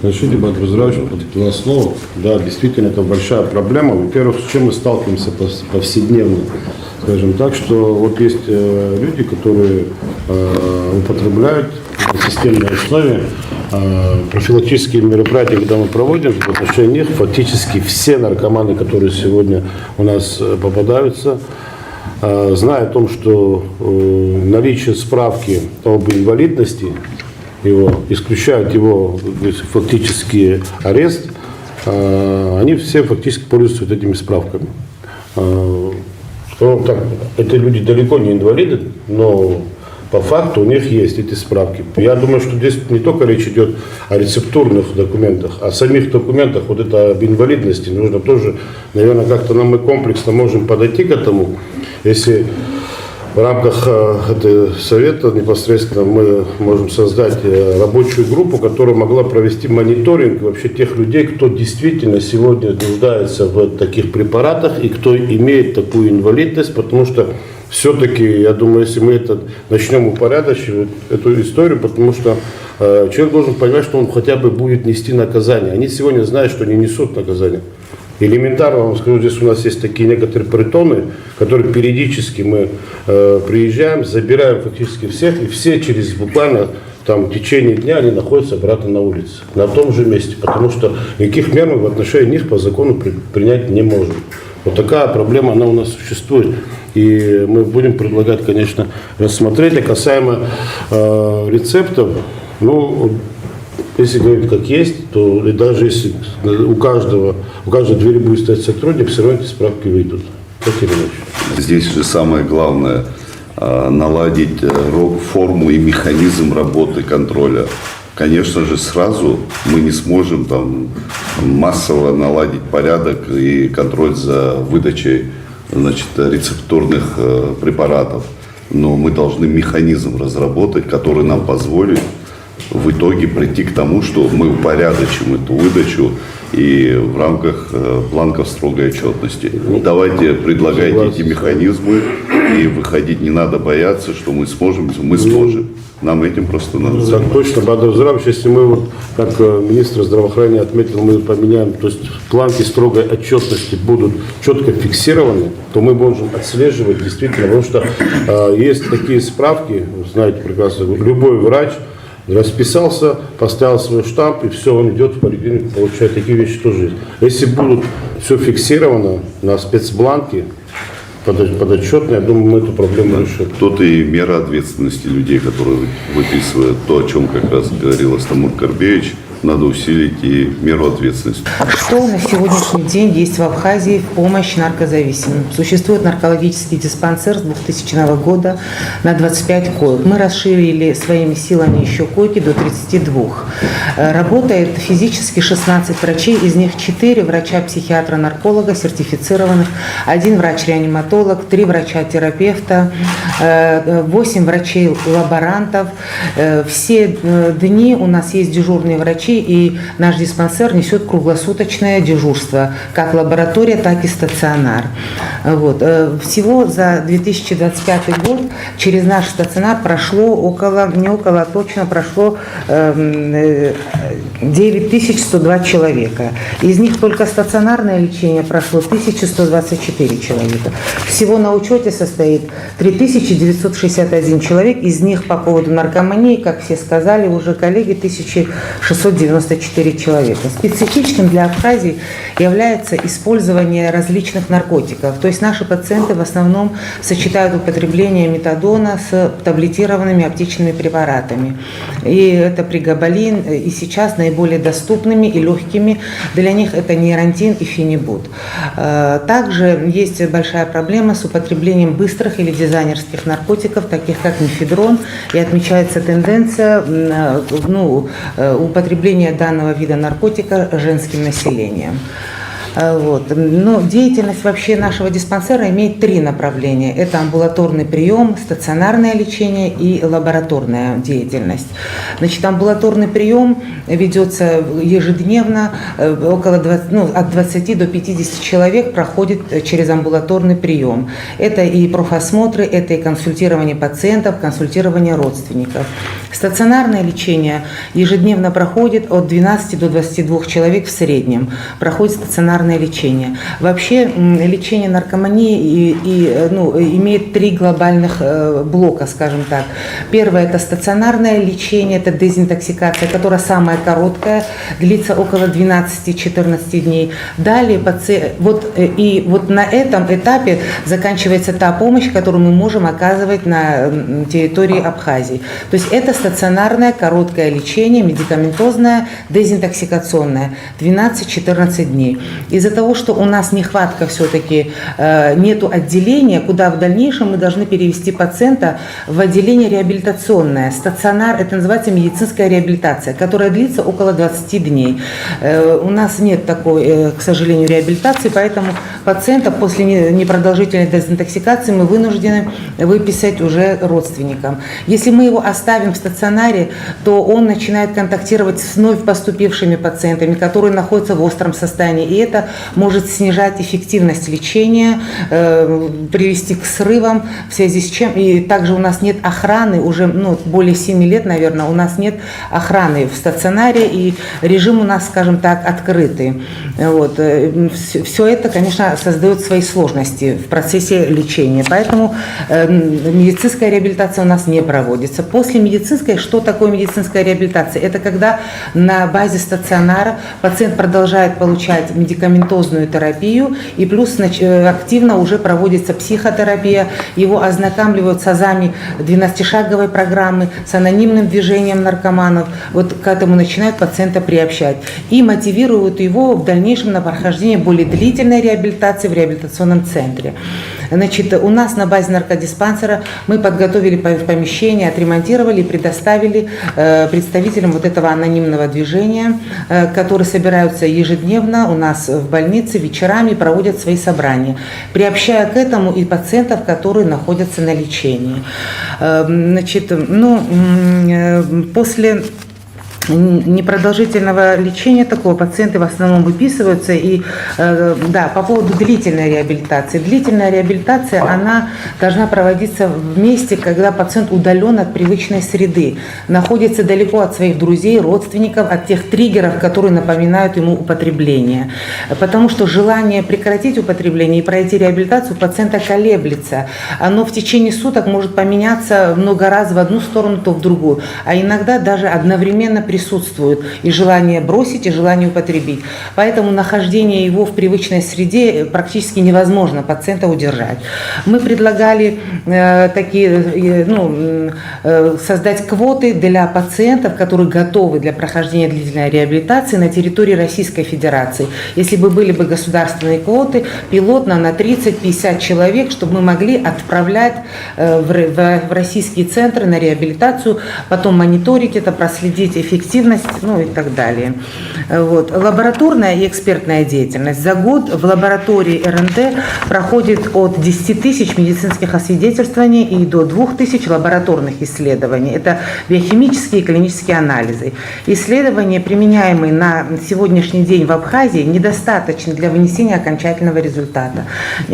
Разрешите, Бадр Зуравович, два слова. Да, действительно, это большая проблема. Во-первых, с чем мы сталкиваемся повседневно, скажем так, что вот есть люди, которые употребляют на системной основе профилактические мероприятия, когда мы проводим в отношении них, фактически все наркоманы, которые сегодня у нас попадаются, зная о том, что наличие справки об инвалидности его исключают его фактически арест, они все фактически пользуются вот этими справками. Так, это люди далеко не инвалиды, но по факту у них есть эти справки. Я думаю, что здесь не только речь идет о рецептурных документах, а о самих документах, вот это об инвалидности. Нужно тоже, наверное, как-то мы комплексно можем подойти к этому. Если в рамках этого совета непосредственно мы можем создать рабочую группу, которая могла провести мониторинг вообще тех людей, кто действительно сегодня нуждается в таких препаратах и кто имеет такую инвалидность, потому что все-таки, я думаю, если мы это начнем упорядочивать, эту историю, потому что человек должен понимать, что он хотя бы будет нести наказание. Они сегодня знают, что они несут наказание. Элементарно вам скажу, здесь у нас есть такие некоторые притоны, которые периодически мы приезжаем, забираем фактически всех, и все через буквально там, в течение дня они находятся обратно на улице, на том же месте, потому что никаких мер мы в отношении них по закону принять не можем. Вот такая проблема, она у нас существует. И мы будем предлагать, конечно, рассмотреть. А касаемо рецептов, ну, если говорить как есть, то и даже если у каждой двери будет стоять сотрудник, все равно эти справки выйдут. Здесь же самое главное наладить форму и механизм работы контроля. Конечно же, сразу мы не сможем там массово наладить порядок и контроль за выдачей, значит, рецептурных препаратов. Но мы должны механизм разработать, который нам позволит в итоге прийти к тому, что мы упорядочим эту выдачу и в рамках бланков строгой отчетности. Давайте предлагайте эти механизмы, и выходить не надо бояться, что мы сможем. Нам этим просто надо заниматься. Так точно, Бадр Зуравович, если мы, вот, как министр здравоохранения отметил, мы поменяем, то есть планки строгой отчетности будут четко фиксированы, то мы можем отслеживать действительно, потому что есть такие справки, знаете прекрасно, любой врач расписался, поставил свой штамп, и все, он идет в поликлинику, получает. Такие вещи тоже есть. Если будут все фиксировано на спецбланке, подотчетно, я думаю, мы эту проблему решим. Тут и мера ответственности людей, которые выписывают то, о чем как раз говорил Астамур Карбеевич, надо усилить и меру ответственности. Что на сегодняшний день есть в Абхазии в помощь наркозависимым? Существует наркологический диспансер с 2000 года на 25 коек. Мы расширили своими силами еще койки до 32. Работает физически 16 врачей, из них 4 врача-психиатра-нарколога сертифицированных, 1 врач-реаниматолог, 3 врача-терапевта, 8 врачей-лаборантов. Все дни у нас есть дежурные врачи, и наш диспансер несет круглосуточное дежурство, как лаборатория, так и стационар. Вот. Всего за 2025 год через наш стационар прошло прошло 9102 человека. Из них только стационарное лечение прошло 1124 человека. Всего на учете состоит 3961 человек, из них по поводу наркомании, как все сказали уже коллеги, 1694 человека. Специфичным для Абхазии является использование различных наркотиков. То есть наши пациенты в основном сочетают употребление метадона с таблетированными аптечными препаратами. И это прегабалин, и сейчас наиболее доступными и легкими для них это нейрантин и фенибут. Также есть большая проблема с употреблением быстрых или дизайнерских наркотиков, таких как мефедрон, и отмечается тенденция употребления данного вида наркотика женским населением. Вот. Но деятельность вообще нашего диспансера имеет 3 направления. Это амбулаторный прием, стационарное лечение и лабораторная деятельность. Значит, амбулаторный прием ведется ежедневно, около 20, от 20 до 50 человек проходит через амбулаторный прием. Это и профосмотры, это и консультирование пациентов, консультирование родственников. Стационарное лечение ежедневно проходит от 12 до 22 человек в среднем. Проходит стационарное лечение. Вообще лечение наркомании имеет 3 глобальных блока, скажем так. Первое – это стационарное лечение, это дезинтоксикация, которая самая короткая, длится около 12-14 дней. Далее вот на этом этапе заканчивается та помощь, которую мы можем оказывать на территории Абхазии. То есть это стационарное короткое лечение, медикаментозное, дезинтоксикационное, 12-14 дней. Из-за того, что у нас нехватка все-таки, нету отделения, куда в дальнейшем мы должны перевести пациента в отделение реабилитационное. Стационар, это называется медицинская реабилитация, которая длится около 20 дней. У нас нет такой, к сожалению, реабилитации, поэтому пациента после непродолжительной дезинтоксикации мы вынуждены выписать уже родственникам. Если мы его оставим в стационаре, то он начинает контактировать с вновь поступившими пациентами, которые находятся в остром состоянии, и это может снижать эффективность лечения, привести к срывам, в связи с чем, и также у нас нет охраны, уже более 7 лет, наверное, у нас нет охраны в стационаре, и режим у нас, скажем так, открытый. Вот. Все это, конечно, создает свои сложности в процессе лечения, поэтому медицинская реабилитация у нас не проводится. После медицинской, что такое медицинская реабилитация? Это когда на базе стационара пациент продолжает получать медикаментозную терапию, и плюс активно уже проводится психотерапия, его ознакомливают с азами 12-шаговой программы, с анонимным движением наркоманов, вот к этому начинают пациента приобщать и мотивируют его в дальнейшем на прохождение более длительной реабилитации в реабилитационном центре. Значит, у нас на базе наркодиспансера мы подготовили помещение, отремонтировали и предоставили представителям вот этого анонимного движения, которые собираются ежедневно у нас в больнице вечерами, проводят свои собрания, приобщая к этому и пациентов, которые находятся на лечении. Значит, после непродолжительного лечения такого пациенты в основном выписываются. И да, по поводу длительной реабилитации. Длительная реабилитация, она должна проводиться в месте, когда пациент удален от привычной среды, находится далеко от своих друзей, родственников, от тех триггеров, которые напоминают ему употребление. Потому что желание прекратить употребление и пройти реабилитацию у пациента колеблется. Оно в течение суток может поменяться много раз в одну сторону, то в другую. А иногда даже одновременно присутствует и желание бросить, и желание употребить. Поэтому нахождение его в привычной среде практически невозможно пациента удержать. Мы предлагали создать квоты для пациентов, которые готовы для прохождения длительной реабилитации на территории Российской Федерации. Если бы были бы государственные квоты, пилотно на 30-50 человек, чтобы мы могли отправлять в российские центры на реабилитацию, потом мониторить это, проследить эффективность, и так далее. Вот. Лабораторная и экспертная деятельность. За год в лаборатории РНД проходит от 10 тысяч медицинских освидетельствований и до 2 тысяч лабораторных исследований. Это биохимические и клинические анализы. Исследования, применяемые на сегодняшний день в Абхазии, недостаточны для вынесения окончательного результата.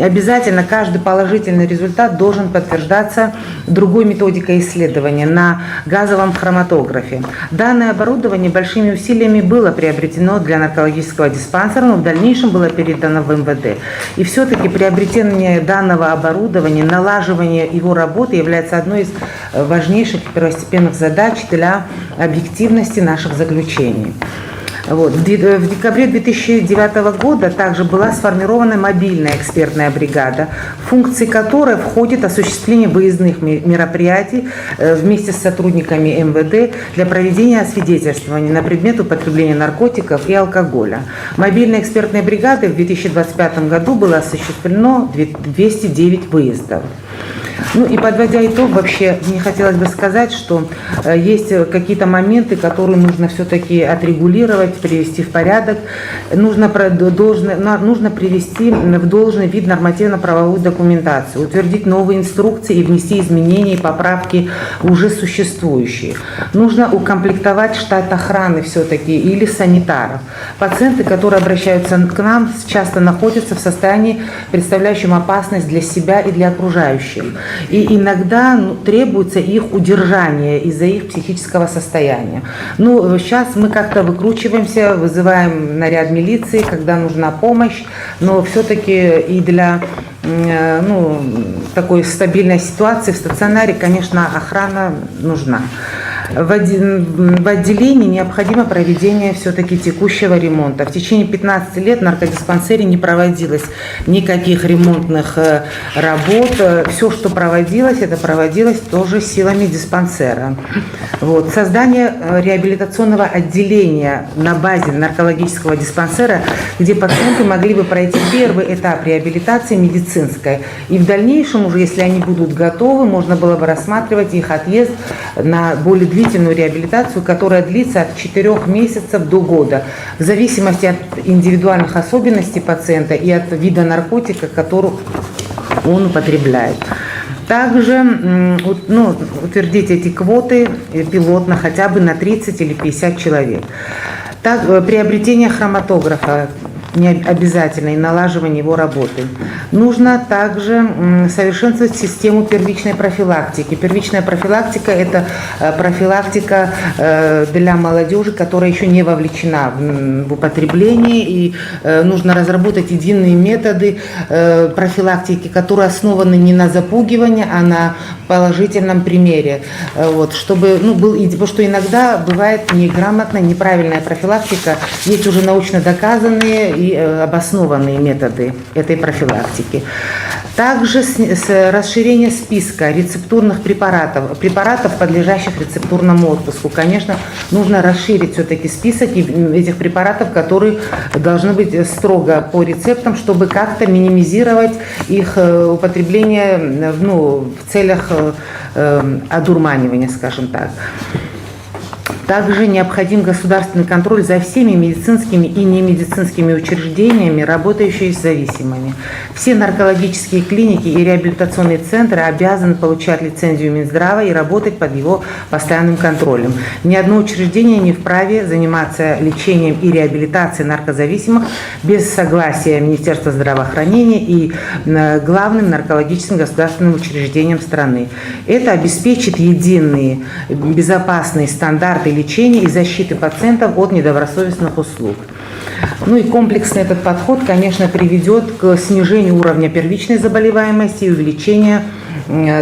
Обязательно каждый положительный результат должен подтверждаться другой методикой исследования на газовом хроматографе. Данное оборудование большими усилиями было приобретено для наркологического диспансера, но в дальнейшем было передано в МВД. И все-таки приобретение данного оборудования, налаживание его работы является одной из важнейших первостепенных задач для объективности наших заключений. Вот. В декабре 2009 года также была сформирована мобильная экспертная бригада, в функции которой входит осуществление выездных мероприятий вместе с сотрудниками МВД для проведения освидетельствования на предмет употребления наркотиков и алкоголя. Мобильной экспертной бригадой в 2025 году было осуществлено 209 выездов. Ну и подводя итог, вообще мне хотелось бы сказать, что есть какие-то моменты, которые нужно все-таки отрегулировать, привести в порядок. Нужно привести в должный вид нормативно-правовую документацию, утвердить новые инструкции и внести изменения и поправки в уже существующие. Нужно укомплектовать штат охраны все-таки или санитаров. Пациенты, которые обращаются к нам, часто находятся в состоянии, представляющем опасность для себя и для окружающих. И иногда требуется их удержание из-за их психического состояния. Ну, сейчас мы как-то выкручиваемся, вызываем наряд милиции, когда нужна помощь, но все-таки и для такой стабильной ситуации в стационаре, конечно, охрана нужна. В отделении необходимо проведение все-таки текущего ремонта. В течение 15 лет в наркодиспансере не проводилось никаких ремонтных работ. Все, что проводилось, это проводилось тоже силами диспансера. Вот. Создание реабилитационного отделения на базе наркологического диспансера, где пациенты могли бы пройти первый этап реабилитации медицинской. И в дальнейшем, уже если они будут готовы, можно было бы рассматривать их отъезд на более длительную реабилитацию, которая длится от 4 месяцев до года, в зависимости от индивидуальных особенностей пациента и от вида наркотика, который он употребляет. Также утвердить эти квоты пилотно хотя бы на 30 или 50 человек. Приобретение хроматографа не обязательно, и налаживание его работы. Нужно также совершенствовать систему первичной профилактики. Первичная профилактика – это профилактика для молодежи, которая еще не вовлечена в употребление, и нужно разработать единые методы профилактики, которые основаны не на запугивании, а на положительном примере. Вот, чтобы, потому что иногда бывает неграмотная, неправильная профилактика. Есть уже научно доказанные и обоснованные методы этой профилактики. Также расширение списка рецептурных препаратов, подлежащих рецептурному отпуску. Конечно, нужно расширить все-таки список этих препаратов, которые должны быть строго по рецептам, чтобы как-то минимизировать их употребление в целях одурманивания, скажем так. Также необходим государственный контроль за всеми медицинскими и немедицинскими учреждениями, работающими с зависимыми. Все наркологические клиники и реабилитационные центры обязаны получать лицензию Минздрава и работать под его постоянным контролем. Ни одно учреждение не вправе заниматься лечением и реабилитацией наркозависимых без согласия Министерства здравоохранения и главным наркологическим государственным учреждением страны. Это обеспечит единые безопасные стандарты лечения и защиты пациентов от недобросовестных услуг. И комплексный этот подход, конечно, приведет к снижению уровня первичной заболеваемости и увеличению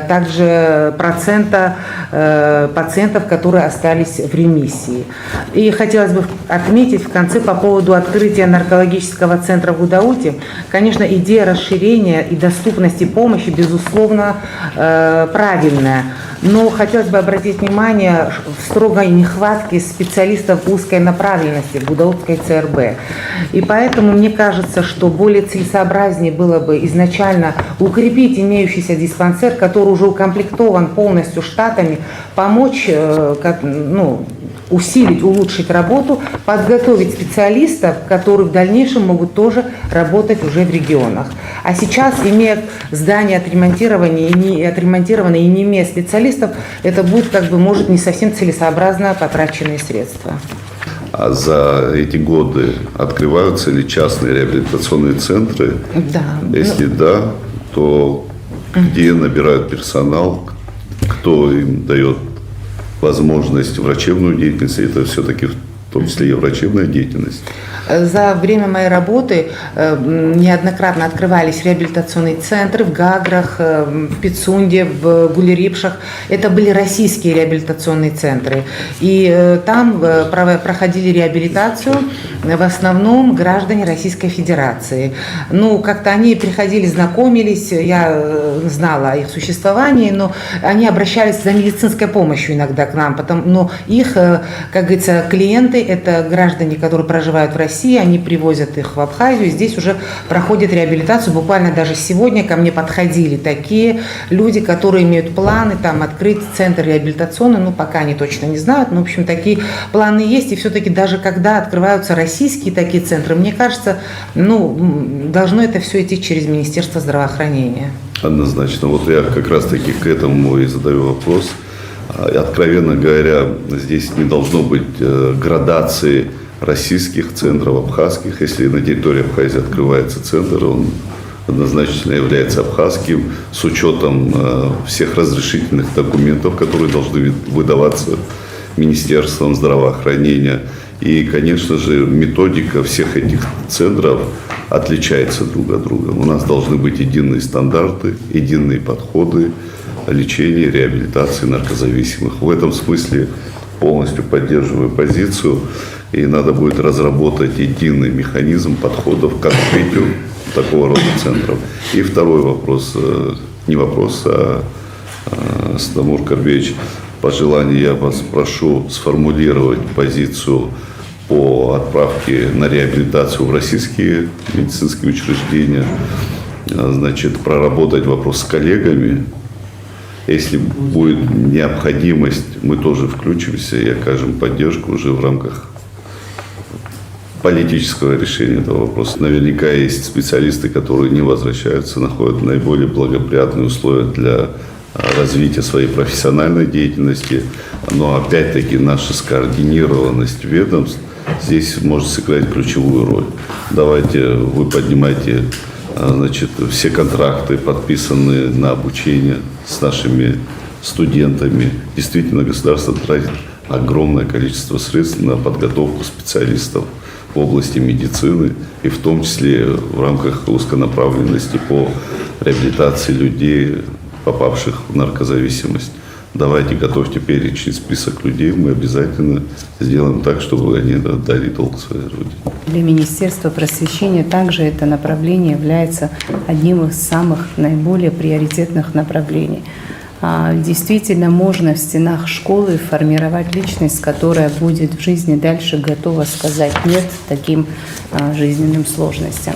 также процента пациентов, которые остались в ремиссии. И хотелось бы отметить в конце по поводу открытия наркологического центра в Гудауте. Конечно, идея расширения и доступности помощи, безусловно, правильная. Но хотелось бы обратить внимание в строгой нехватке специалистов узкой направленности в Гудаутской ЦРБ. И поэтому мне кажется, что более целесообразнее было бы изначально укрепить имеющийся диспансер, который уже укомплектован полностью штатами, помочь усилить, улучшить работу, подготовить специалистов, которые в дальнейшем могут тоже работать уже в регионах. А сейчас, имея здание отремонтированное и не имея специалистов, это будет, может, не совсем целесообразно потраченные средства. А за эти годы открываются ли частные реабилитационные центры? Да. Если да, то где набирают персонал, кто им дает возможность врачебную деятельность, это все-таки в том числе и врачебная деятельность? За время моей работы неоднократно открывались реабилитационные центры в Гаграх, в Пицунде, в Гулерипшах. Это были российские реабилитационные центры. И там проходили реабилитацию в основном граждане Российской Федерации. Ну, как-то они приходили, знакомились, я знала о их существовании, но они обращались за медицинской помощью иногда к нам, но их, как говорится, клиенты – это граждане, которые проживают в России, они привозят их в Абхазию, и здесь уже проходят реабилитацию. Буквально даже сегодня ко мне подходили такие люди, которые имеют планы там открыть центр реабилитационный, ну, пока они точно не знают, но, в общем, такие планы есть, и все-таки даже когда открываются российские такие центры, мне кажется, ну, должно это все идти через Министерство здравоохранения. Однозначно. Вот я как раз-таки к этому и задаю вопрос. Откровенно говоря, здесь не должно быть градации российских центров, абхазских. Если на территории Абхазии открывается центр, он однозначно является абхазским с учетом всех разрешительных документов, которые должны выдаваться Министерством здравоохранения. И, конечно же, методика всех этих центров отличается друг от друга. У нас должны быть единые стандарты, единые подходы лечения, реабилитации наркозависимых. В этом смысле полностью поддерживаю позицию. И надо будет разработать единый механизм подходов к открытию такого рода центров. И второй вопрос, не вопрос, а Стамур Карбевич, по желанию я вас прошу сформулировать позицию по отправке на реабилитацию в российские медицинские учреждения, значит, проработать вопрос с коллегами. Если будет необходимость, мы тоже включимся и окажем поддержку уже в рамках политического решения этого вопроса. Наверняка есть специалисты, которые не возвращаются, находят наиболее благоприятные условия для развития своей профессиональной деятельности. Но опять-таки наша скоординированность ведомств здесь может сыграть ключевую роль. Давайте вы поднимайте, значит, все контракты, подписанные на обучение с нашими студентами. Действительно, государство тратит огромное количество средств на подготовку специалистов в области медицины, и в том числе в рамках узконаправленности по реабилитации людей, попавших в наркозависимость. Давайте готовьте перечень, список людей, мы обязательно сделаем так, чтобы они дали толк своей родине. Для Министерства просвещения также это направление является одним из самых наиболее приоритетных направлений. Действительно, можно в стенах школы формировать личность, которая будет в жизни дальше готова сказать «нет» таким жизненным сложностям.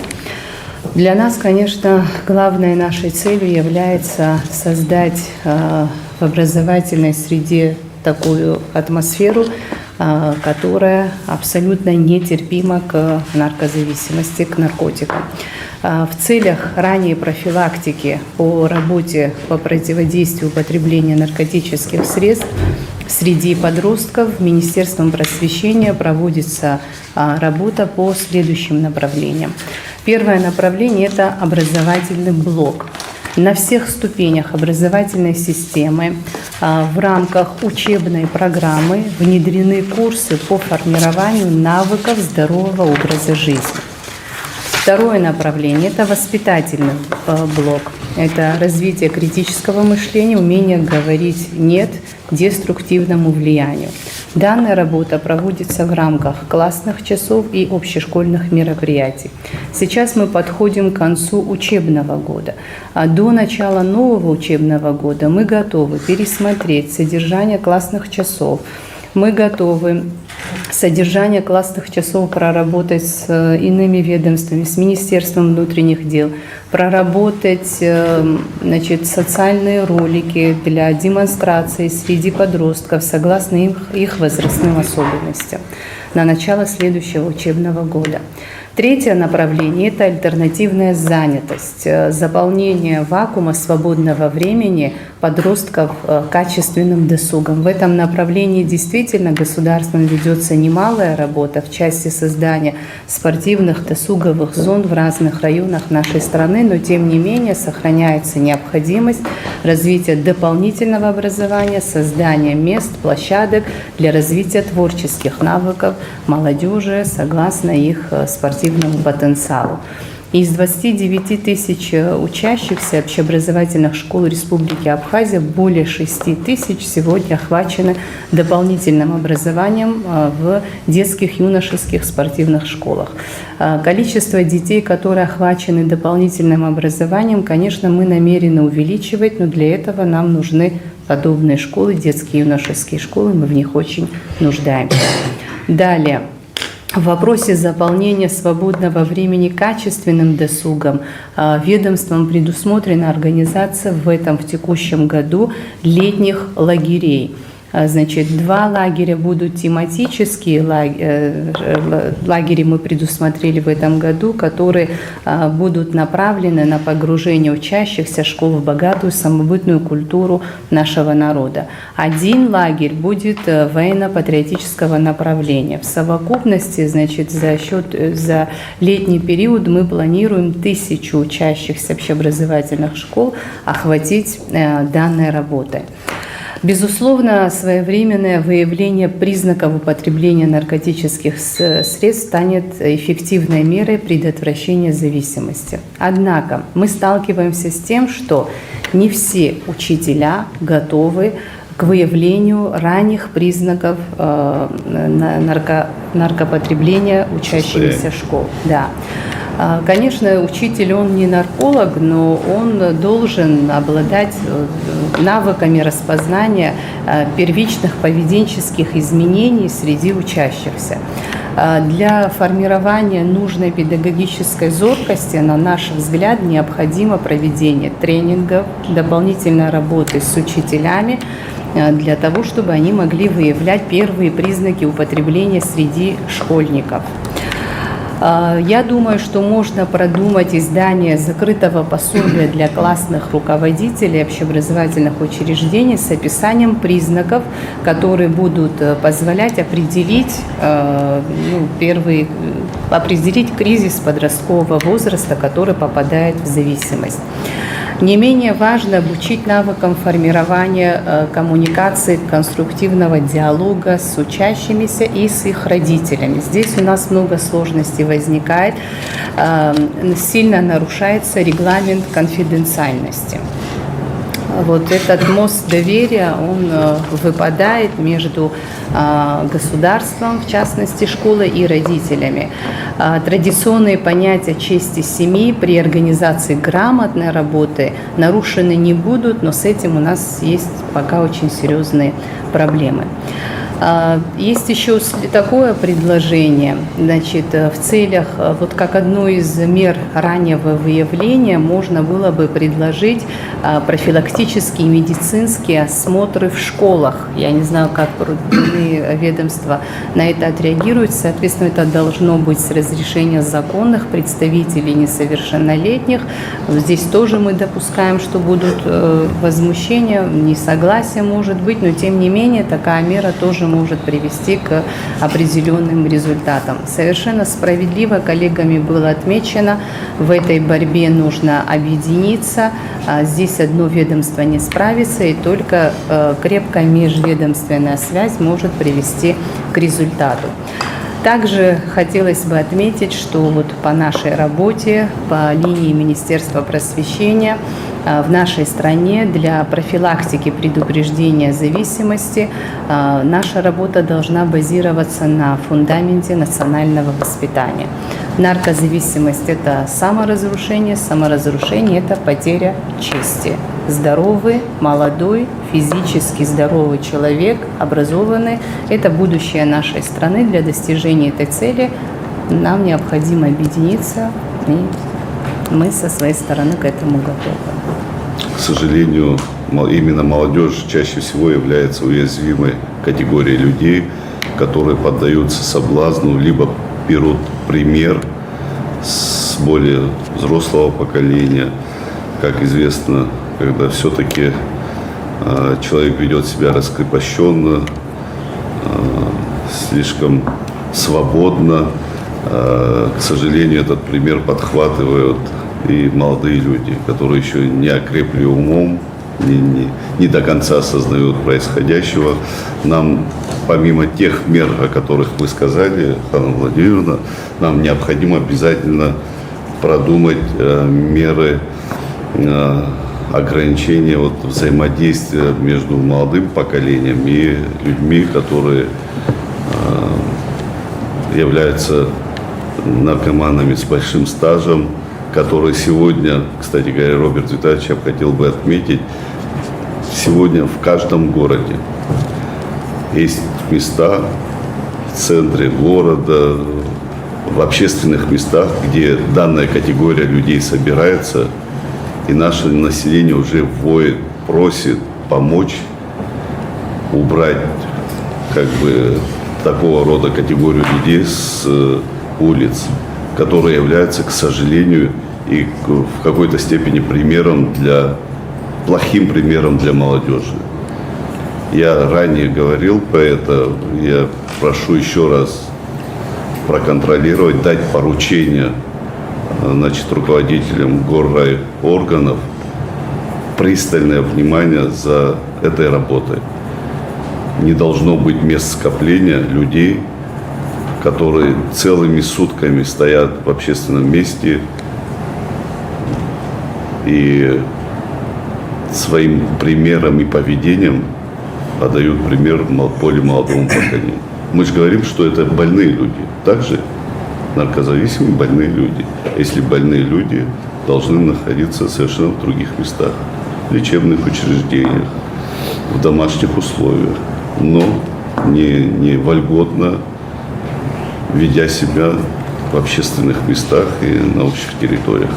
Для нас, конечно, главной нашей целью является создать в образовательной среде такую атмосферу, которая абсолютно нетерпима к наркозависимости, к наркотикам. В целях ранней профилактики по работе по противодействию употреблению наркотических средств среди подростков Министерством просвещения проводится работа по следующим направлениям. Первое направление – это образовательный блок. На всех ступенях образовательной системы в рамках учебной программы внедрены курсы по формированию навыков здорового образа жизни. Второе направление – это воспитательный блок. Это развитие критического мышления, умение говорить «нет» деструктивному влиянию. Данная работа проводится в рамках классных часов и общешкольных мероприятий. Сейчас мы подходим к концу учебного года. А до начала нового учебного года мы готовы пересмотреть содержание классных часов. Мы готовы содержание классных часов проработать с иными ведомствами, с Министерством внутренних дел, проработать, значит, социальные ролики для демонстрации среди подростков согласно их возрастным особенностям на начало следующего учебного года. Третье направление – это альтернативная занятость, заполнение вакуума свободного времени подростков качественным досугом. В этом направлении действительно государством ведется немалая работа в части создания спортивных досуговых зон в разных районах нашей страны, но тем не менее сохраняется необходимость развития дополнительного образования, создания мест, площадок для развития творческих навыков молодежи согласно их спортивному потенциалу. Из 29 тысяч учащихся общеобразовательных школ Республики Абхазия более 6 тысяч сегодня охвачены дополнительным образованием в детских, юношеских спортивных школах. Количество детей, которые охвачены дополнительным образованием, конечно, мы намерены увеличивать, но для этого нам нужны подобные школы, детские, юношеские школы, мы в них очень нуждаемся. Далее. В вопросе заполнения свободного времени качественным досугом ведомством предусмотрена организация в текущем году летних лагерей. Значит, 2 лагеря будут тематические, лагеря мы предусмотрели в этом году, которые будут направлены на погружение учащихся школ в богатую самобытную культуру нашего народа. 1 лагерь будет военно-патриотического направления. В совокупности, значит, за летний период мы планируем 1000 учащихся общеобразовательных школ охватить данной работой. Безусловно, своевременное выявление признаков употребления наркотических средств станет эффективной мерой предотвращения зависимости. Однако мы сталкиваемся с тем, что не все учителя готовы к выявлению ранних признаков наркопотребления учащихся школ. Да. Конечно, учитель, он не нарколог, но он должен обладать навыками распознания первичных поведенческих изменений среди учащихся. Для формирования нужной педагогической зоркости, на наш взгляд, необходимо проведение тренингов, дополнительной работы с учителями, для того, чтобы они могли выявлять первые признаки употребления среди школьников. Я думаю, что можно продумать издание закрытого пособия для классных руководителей общеобразовательных учреждений с описанием признаков, которые будут позволять определить, определить кризис подросткового возраста, который попадает в зависимость. Не менее важно обучить навыкам формирования коммуникации, конструктивного диалога с учащимися и с их родителями. Здесь у нас много сложностей возникает, сильно нарушается регламент конфиденциальности. Вот этот мост доверия, он выпадает между государством, в частности школой, и родителями. Традиционные понятия чести семьи при организации грамотной работы нарушены не будут, но с этим у нас есть пока очень серьезные проблемы. Есть еще такое предложение, значит, в целях, вот как одну из мер раннего выявления можно было бы предложить профилактические медицинские осмотры в школах. Я не знаю, как ведомства на это отреагируют, соответственно, это должно быть с разрешения законных представителей несовершеннолетних. Здесь тоже мы допускаем, что будут возмущения, несогласие может быть, но тем не менее такая мера тоже может привести к определенным результатам. Совершенно справедливо коллегами было отмечено, в этой борьбе нужно объединиться. Здесь одно ведомство не справится, и только крепкая межведомственная связь может привести к результату. Также хотелось бы отметить, что вот по нашей работе, по линии Министерства просвещения, в нашей стране для профилактики предупреждения зависимости наша работа должна базироваться на фундаменте национального воспитания. Наркозависимость – это саморазрушение, саморазрушение – это потеря чести. Здоровый, молодой, физически здоровый человек, образованный – это будущее нашей страны. Для достижения этой цели нам необходимо объединиться, и мы со своей стороны к этому готовы. К сожалению, именно молодежь чаще всего является уязвимой категорией людей, которые поддаются соблазну, либо берут пример с более взрослого поколения. Как известно, когда все-таки человек ведет себя раскрепощенно, слишком свободно, к сожалению, этот пример подхватывают и молодые люди, которые еще не окрепли умом, не до конца осознают происходящего. Нам, помимо тех мер, о которых вы сказали, Анна Владимировна, нам необходимо обязательно продумать меры ограничения вот, взаимодействия между молодым поколением и людьми, которые являются наркоманами с большим стажем, которые сегодня, кстати говоря, Роберт Витальевич, я хотел бы отметить, сегодня в каждом городе есть места в центре города, в общественных местах, где данная категория людей собирается, и наше население уже воет, просит помочь убрать как бы такого рода категорию людей с улиц, которые являются, к сожалению, и в какой-то степени плохим примером для молодежи. Я ранее говорил про это, я прошу еще раз проконтролировать, дать поручение, руководителям горрайорганов пристальное внимание за этой работой. Не должно быть мест скопления людей, которые целыми сутками стоят в общественном месте и своим примером и поведением подают пример более молодому поколению. Мы же говорим, что это больные люди. Также наркозависимые больные люди. Если больные люди должны находиться совершенно в других местах, в лечебных учреждениях, в домашних условиях, но не вольготно, ведя себя в общественных местах и на общих территориях.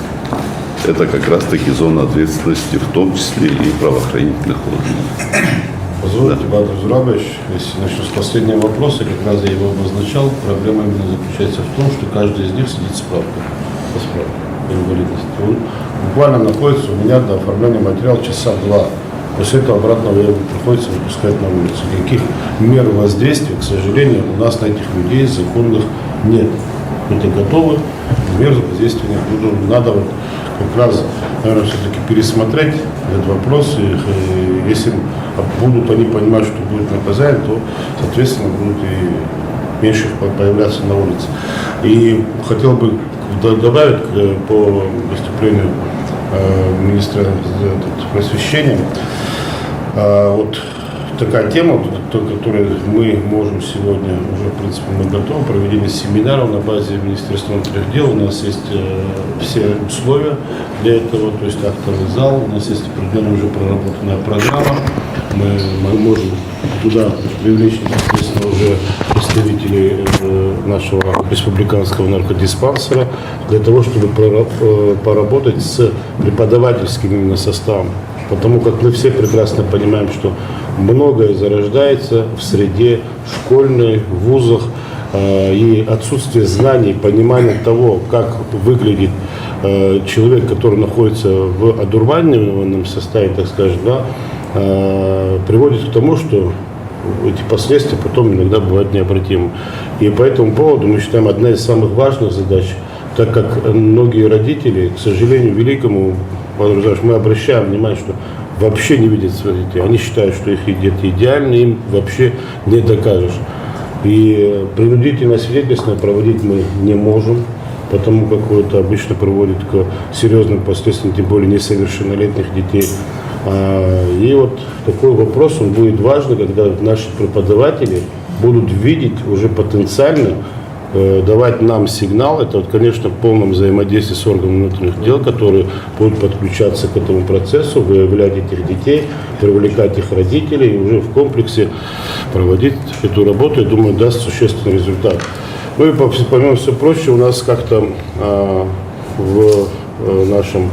Это как раз-таки зона ответственности, в том числе и правоохранительных органов. Позвольте, Бадрус Зурабович, если начну с последнего вопроса, как раз я его обозначал, проблема именно заключается в том, что каждый из них сидит с справкой, по справке по инвалидности. Он буквально находится у меня до оформления материала часа 2. После этого обратно его приходится выпускать на улицу. Никаких мер воздействия, к сожалению, у нас на этих людей законных нет. Мы-то готовы, мер воздействия нет. Надо вот как раз, наверное, все-таки пересмотреть этот вопрос. И если будут они понимать, что будет наказание, то, соответственно, будут и меньше появляться на улице. И хотел бы добавить по выступлению министра просвещения. Вот такая тема, которую мы можем сегодня, уже в принципе мы готовы, проведение семинаров на базе Министерства внутренних дел. У нас есть все условия для этого, то есть актовый зал, у нас есть определенная уже проработанная программа. Мы можем туда привлечь непосредственно уже представителей нашего республиканского наркодиспансера для того, чтобы поработать с преподавательским именно составом. Потому как мы все прекрасно понимаем, что многое зарождается в среде школьной, в вузах, и отсутствие знаний, понимания того, как выглядит человек, который находится в одурманенном состоянии, так скажем, да, приводит к тому, что эти последствия потом иногда бывают необратимы. И по этому поводу мы считаем, одна из самых важных задач, так как многие родители, к сожалению, великому, мы обращаем внимание, что вообще не видят своих детей. Они считают, что их дети идеальны, им вообще не докажешь. И принудительное свидетельство проводить мы не можем, потому как это обычно приводит к серьезным последствиям, тем более несовершеннолетних детей. И вот такой вопрос, он будет важный, когда наши преподаватели будут видеть уже потенциально, давать нам сигнал, это, вот, конечно, в полном взаимодействии с органами внутренних дел, которые будут подключаться к этому процессу, выявлять этих детей, привлекать их родителей и уже в комплексе проводить эту работу, я думаю, даст существенный результат. Ну и помимо всего прочего, у нас как-то в нашем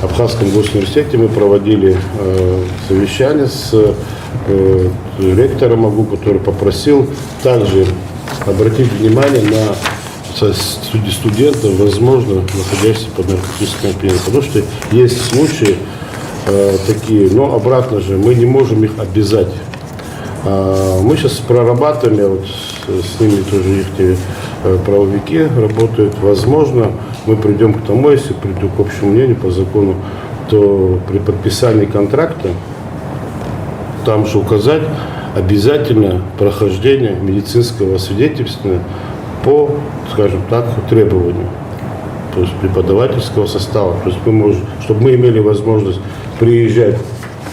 Абхазском госуниверситете мы проводили совещание с ректором АГУ, который попросил также обратить внимание на студентов, возможно, находящихся под наркотическим опьянением. Потому что есть случаи такие, но обратно же мы не можем их обязать. Мы сейчас прорабатываем, вот с ними тоже их правовики работают. Возможно, мы придем к тому, если приду к общему мнению по закону, то при подписании контракта там же указать обязательно прохождение медицинского свидетельства по, скажем так, требованию. то есть преподавательского состава. То есть чтобы мы имели возможность приезжать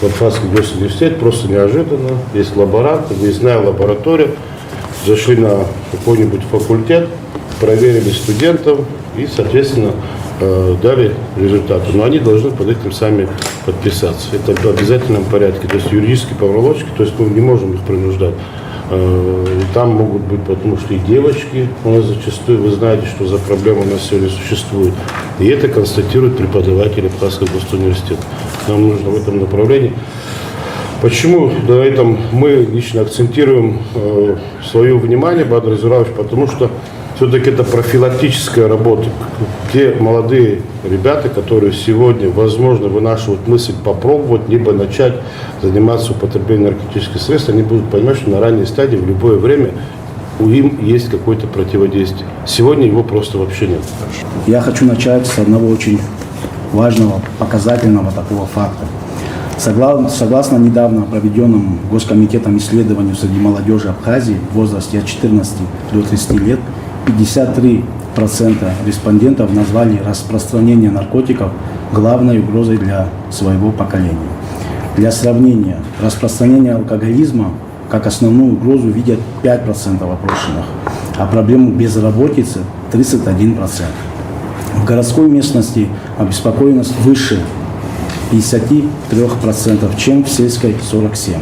в Абхазский госуниверситет просто неожиданно. Есть лаборант, выездная лаборатория. Зашли на какой-нибудь факультет, проверили студентов и, соответственно, дали результаты. Но они должны под этим сами подписаться. Это в обязательном порядке. То есть юридические проволочки, то есть мы не можем их принуждать. И там могут быть, потому что и девочки у нас зачастую, вы знаете, что за проблема у нас сегодня существует. И это констатируют преподаватели Абхазского госуниверситета. Нам нужно в этом направлении. Почему на этом мы лично акцентируем свое внимание, Бадр Зуравович, потому что все-таки это профилактическая работа. Те молодые ребята, которые сегодня, возможно, вынашивают мысль попробовать, либо начать заниматься употреблением наркотических средств, они будут понимать, что на ранней стадии в любое время у им есть какое-то противодействие. Сегодня его просто вообще нет. Я хочу начать с одного очень важного, показательного такого факта. Согласно недавно проведенному Госкомитетом исследованию среди молодежи Абхазии в возрасте от 14 до 30 лет, 53% респондентов назвали распространение наркотиков главной угрозой для своего поколения. Для сравнения, распространение алкоголизма как основную угрозу видят 5% опрошенных, а проблему безработицы 31%. В городской местности обеспокоенность выше 53%, чем в сельской 47%.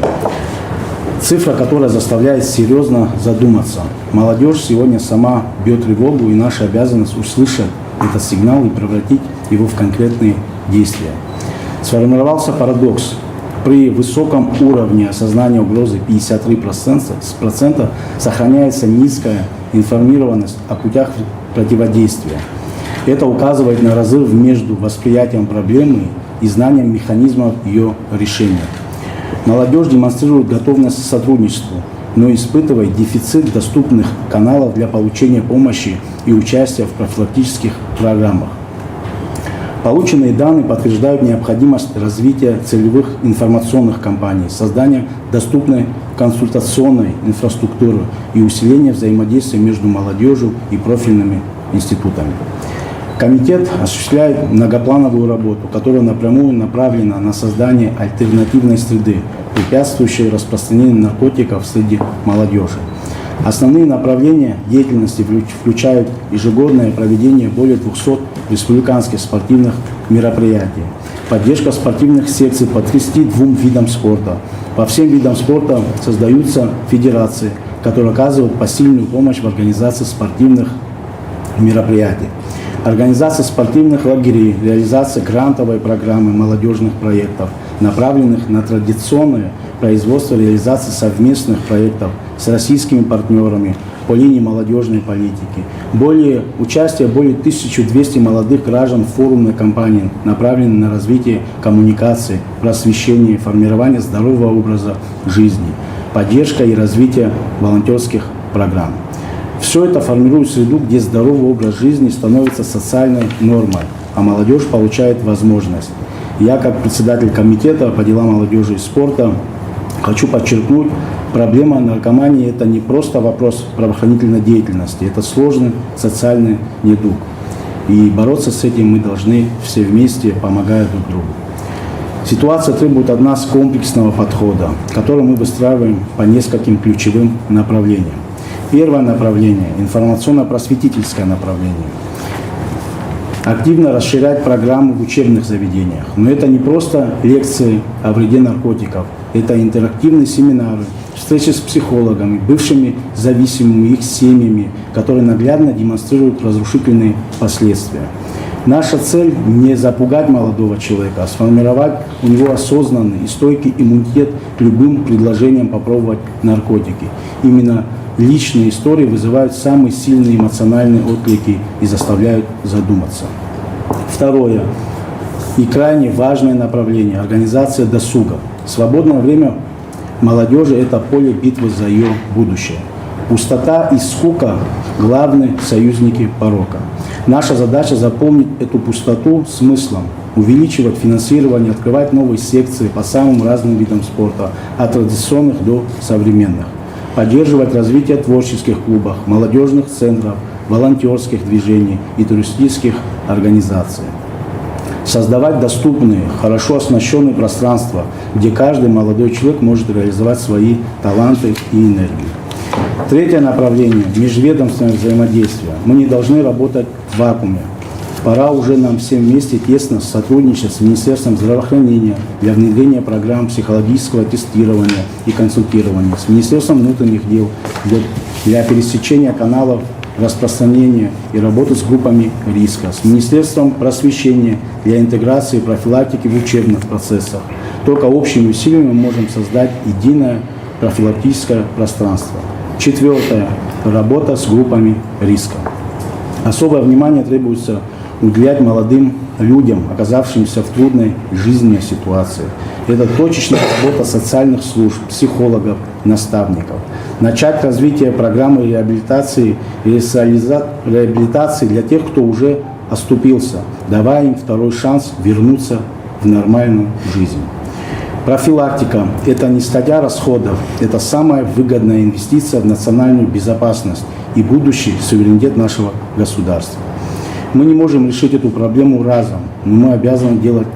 Цифра, которая заставляет серьезно задуматься. Молодежь сегодня сама бьет тревогу, и наша обязанность услышать этот сигнал и превратить его в конкретные действия. Сформировался парадокс. При высоком уровне осознания угрозы 53% сохраняется низкая информированность о путях противодействия. Это указывает на разрыв между восприятием проблемы и знанием механизмов ее решения. Молодежь демонстрирует готовность к сотрудничеству, но испытывает дефицит доступных каналов для получения помощи и участия в профилактических программах. Полученные данные подтверждают необходимость развития целевых информационных кампаний, создания доступной консультационной инфраструктуры и усиления взаимодействия между молодежью и профильными институтами. Комитет осуществляет многоплановую работу, которая напрямую направлена на создание альтернативной среды, препятствующей распространению наркотиков среди молодежи. Основные направления деятельности включают ежегодное проведение более 200 республиканских спортивных мероприятий, поддержка спортивных секций по 32 видам спорта. По всем видам спорта создаются федерации, которые оказывают посильную помощь в организации спортивных мероприятий. Организация спортивных лагерей, реализация грантовой программы молодежных проектов, направленных на традиционное производство и реализацию совместных проектов с российскими партнерами по линии молодежной политики. Участие более 1200 молодых граждан в форумной кампании, направленной на развитие коммуникации, просвещение, формирование здорового образа жизни, поддержка и развитие волонтерских программ. Все это формирует среду, где здоровый образ жизни становится социальной нормой, а молодежь получает возможность. Я, как председатель комитета по делам молодежи и спорта, хочу подчеркнуть, проблема наркомании – это не просто вопрос правоохранительной деятельности, это сложный социальный недуг. И бороться с этим мы должны все вместе, помогая друг другу. Ситуация требует от нас комплексного подхода, который мы выстраиваем по нескольким ключевым направлениям. Первое направление – информационно-просветительское направление. Активно расширять программы в учебных заведениях. Но это не просто лекции о вреде наркотиков. Это интерактивные семинары, встречи с психологами, бывшими зависимыми, их семьями, которые наглядно демонстрируют разрушительные последствия. Наша цель – не запугать молодого человека, а сформировать у него осознанный и стойкий иммунитет к любым предложениям попробовать наркотики. Именно личные истории вызывают самые сильные эмоциональные отклики и заставляют задуматься. Второе и крайне важное направление – организация досуга. Свободное время молодежи – это поле битвы за ее будущее. Пустота и скука – главные союзники порока. Наша задача – заполнить эту пустоту смыслом, увеличивать финансирование, открывать новые секции по самым разным видам спорта, от традиционных до современных. Поддерживать развитие творческих клубов, молодежных центров, волонтерских движений и туристических организаций. Создавать доступные, хорошо оснащенные пространства, где каждый молодой человек может реализовать свои таланты и энергию. Третье направление – межведомственное взаимодействие. Мы не должны работать в вакууме. Пора уже нам всем вместе тесно сотрудничать с Министерством здравоохранения для внедрения программ психологического тестирования и консультирования, с Министерством внутренних дел для пересечения каналов распространения и работы с группами риска, с Министерством просвещения для интеграции и профилактики в учебных процессах. Только общими усилиями мы можем создать единое профилактическое пространство. Четвертое. Работа с группами риска. Особое внимание требуется уделять молодым людям, оказавшимся в трудной жизненной ситуации. Это точечная работа социальных служб, психологов, наставников. Начать развитие программы реабилитации и реабилитации для тех, кто уже оступился, давая им второй шанс вернуться в нормальную жизнь. Профилактика – это не статья расходов, это самая выгодная инвестиция в национальную безопасность и будущий суверенитет нашего государства. Мы не можем решить эту проблему разом, но мы обязаны делать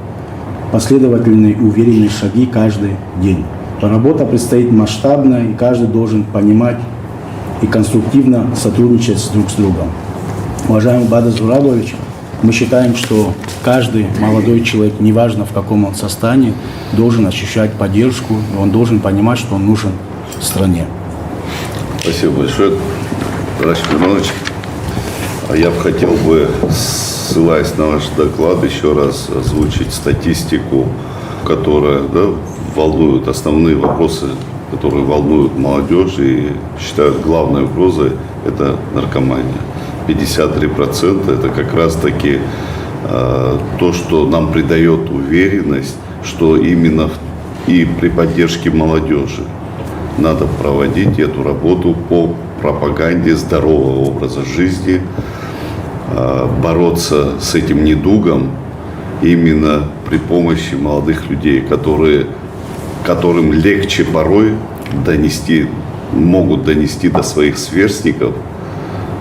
последовательные и уверенные шаги каждый день. Работа предстоит масштабная, и каждый должен понимать и конструктивно сотрудничать друг с другом. Уважаемый Бадыр Зурабович, мы считаем, что каждый молодой человек, неважно в каком он состоянии, должен ощущать поддержку, и он должен понимать, что он нужен стране. Спасибо большое, Рашид Иванович. А я бы хотел бы, ссылаясь на ваш доклад, еще раз озвучить статистику, которая волнует основные вопросы, которые волнуют молодежь и считают главной угрозой – это наркомания. 53% – это как раз-таки то, что нам придает уверенность, что именно и при поддержке молодежи надо проводить эту работу по пропаганде здорового образа жизни, бороться с этим недугом именно при помощи молодых людей, которым легче порой могут донести до своих сверстников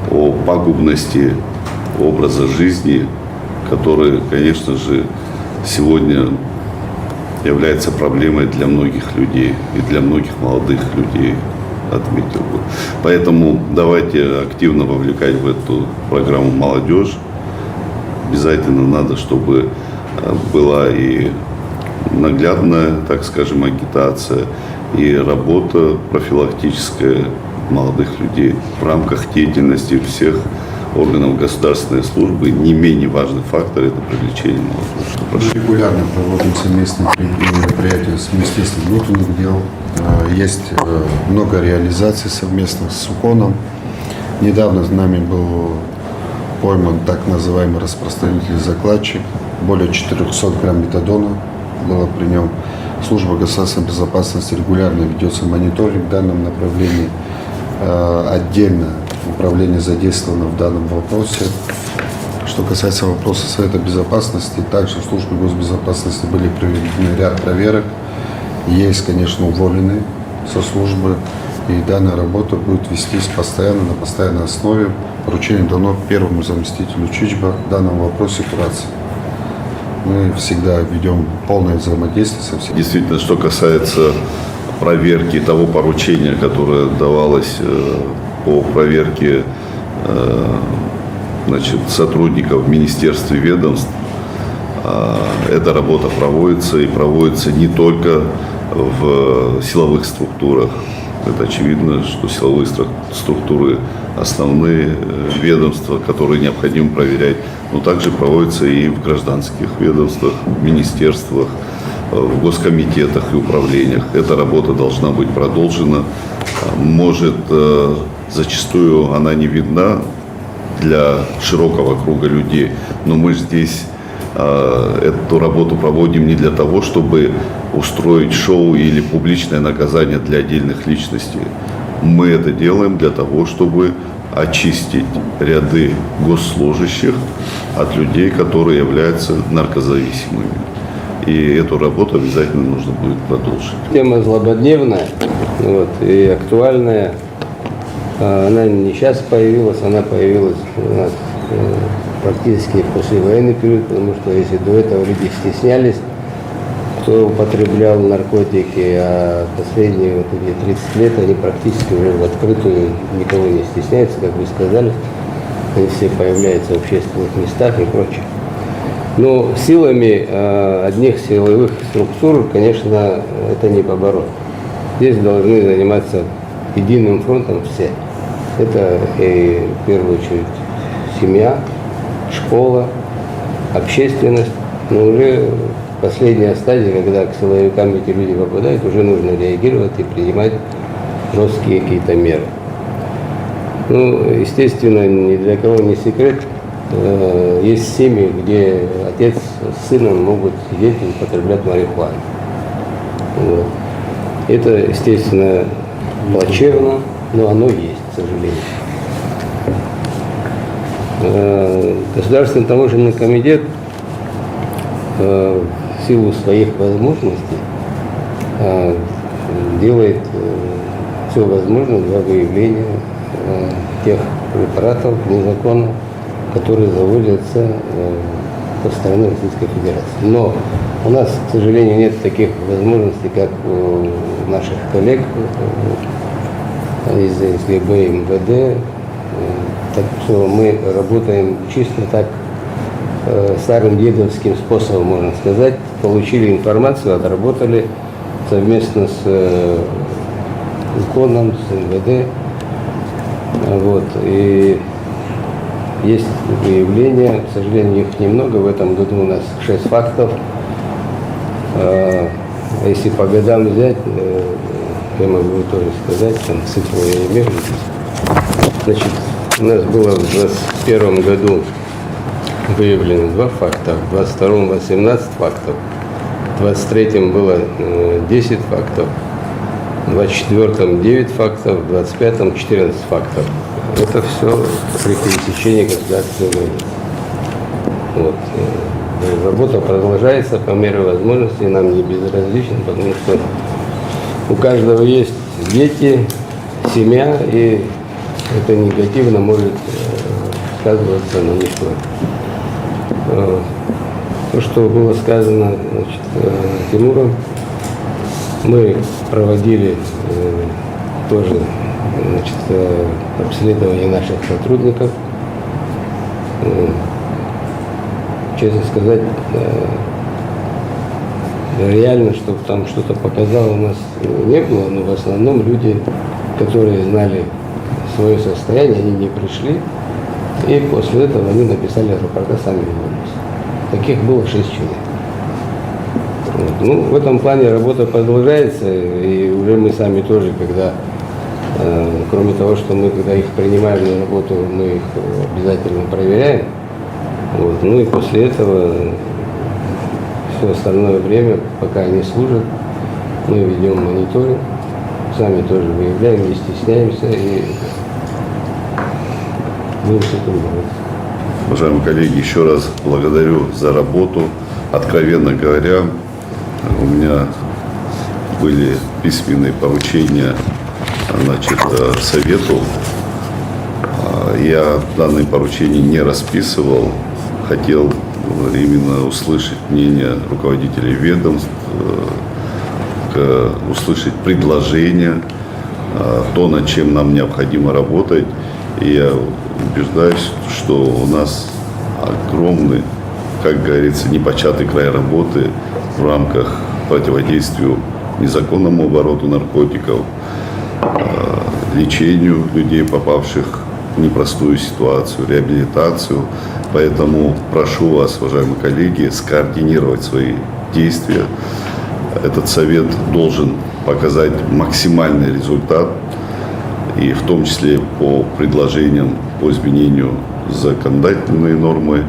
о пагубности образа жизни, который, конечно же, сегодня является проблемой для многих людей и для многих молодых людей, отметил бы. Поэтому давайте активно вовлекать в эту программу молодежь. Обязательно надо, чтобы была и наглядная, так скажем, агитация, и работа профилактическая молодых людей в рамках деятельности всех органов государственной службы. Не менее важный фактор – это привлечение молодежи. Прошу. Регулярно проводим совместные мероприятия с Министерством внутренних дел. Есть много реализаций совместных с УКОНом. Недавно с нами был пойман так называемый распространитель-закладчик. Более 400 грамм метадона было при нем. Служба государственной безопасности регулярно ведется мониторинг в данном направлении. Отдельно управление задействовано в данном вопросе. Что касается вопроса Совета Безопасности, также в службе госбезопасности были проведены ряд проверок. Есть, конечно, уволенные со службы, и данная работа будет вестись постоянно, на постоянной основе. Поручение дано первому заместителю Чичба в данном вопросе курации. Мы всегда ведем полное взаимодействие со всеми. Действительно, что касается проверки того поручения, которое давалось по проверке сотрудников в министерстве, ведомств, эта работа проводится, и проводится не только в силовых структурах. Это очевидно, что силовые структуры основные ведомства, которые необходимо проверять, но также проводится и в гражданских ведомствах, в министерствах, в госкомитетах и управлениях. Эта работа должна быть продолжена. Может, зачастую она не видна для широкого круга людей, но мы здесь эту работу проводим не для того, чтобы устроить шоу или публичное наказание для отдельных личностей. Мы это делаем для того, чтобы очистить ряды госслужащих от людей, которые являются наркозависимыми. И эту работу обязательно нужно будет продолжить. Тема злободневная и актуальная. Она не сейчас появилась, она появилась у нас практически после военный период, потому что если до этого люди стеснялись, кто употреблял наркотики, а последние вот эти 30 лет они практически уже в открытую никого не стесняются, как вы сказали, они все появляются в общественных местах и прочее. Но силами одних силовых структур, конечно, это не побороть. Здесь должны заниматься единым фронтом все. Это и, в первую очередь семья, школа, общественность. Но уже последняя стадия, когда к силовикам эти люди попадают, уже нужно реагировать и принимать жесткие какие-то меры. Ну, естественно, ни для кого не секрет. Есть семьи, где отец с сыном могут сидеть и употреблять марихуану. Вот. Это, естественно, плачевно, но оно есть, к сожалению. Государственный таможенный комитет в силу своих возможностей делает все возможное для выявления тех препаратов незаконных, которые завозятся со стороны Российской Федерации. Но у нас, к сожалению, нет таких возможностей, как у наших коллег из СГБ и МВД. Так что мы работаем чисто так, старым дедовским способом, можно сказать. Получили информацию, отработали совместно с ИКОНом, с МВД. Вот. И есть выявления, к сожалению, их немного. В этом году у нас 6 фактов. Если по годам взять, я могу тоже сказать, там цифру я имею. Значит, у нас было в 2021 году выявлено 2 факта, в 2022 18 фактов, в 2023 было 10 фактов, в 2024 9 фактов, в 2025 14 фактов. Это все при пересечении государственной границы. Вот. Работа продолжается по мере возможности, нам не безразлично, потому что у каждого есть дети, семья, и это негативно может сказываться на них. То, что было сказано, значит, Тимуром, мы проводили тоже, значит, обследование наших сотрудников. Честно сказать, реально, чтобы там что-то показало, у нас не было, но в основном люди, которые знали свое состояние, они не пришли, и после этого они написали рапорта, сами вернулись. Таких было 6 человек. Вот. Ну, в этом плане работа продолжается, и уже мы сами тоже, когда, кроме того, что мы, когда их принимаем на работу, мы их обязательно проверяем. Вот. Ну и после этого все остальное время, пока они служат, мы ведем мониторинг, сами тоже выявляем, не стесняемся и будем с этим бороться. Уважаемые коллеги, еще раз благодарю за работу. Откровенно говоря, у меня были письменные поручения, значит, совету. Я данные поручения не расписывал. Хотел именно услышать мнение руководителей ведомств, услышать предложения, то, над чем нам необходимо работать. И я убеждаюсь, что у нас огромный, как говорится, непочатый край работы в рамках противодействия незаконному обороту наркотиков, лечению людей, попавших в непростую ситуацию, реабилитацию. Поэтому прошу вас, уважаемые коллеги, скоординировать свои действия. Этот совет должен показать максимальный результат, и в том числе по предложениям по изменению законодательной нормы,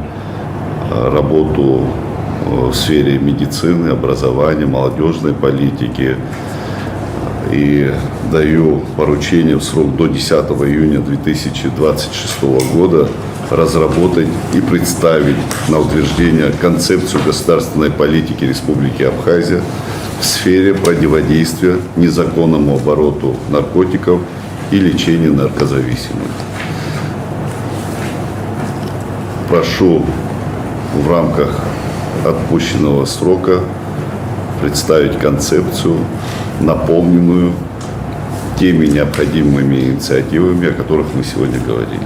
работу в сфере медицины, образования, молодежной политики. И даю поручение в срок до 10 июня 2026 года разработать и представить на утверждение концепцию государственной политики Республики Абхазия в сфере противодействия незаконному обороту наркотиков и лечения наркозависимых. Прошу в рамках отпущенного срока представить концепцию, наполненную теми необходимыми инициативами, о которых мы сегодня говорили.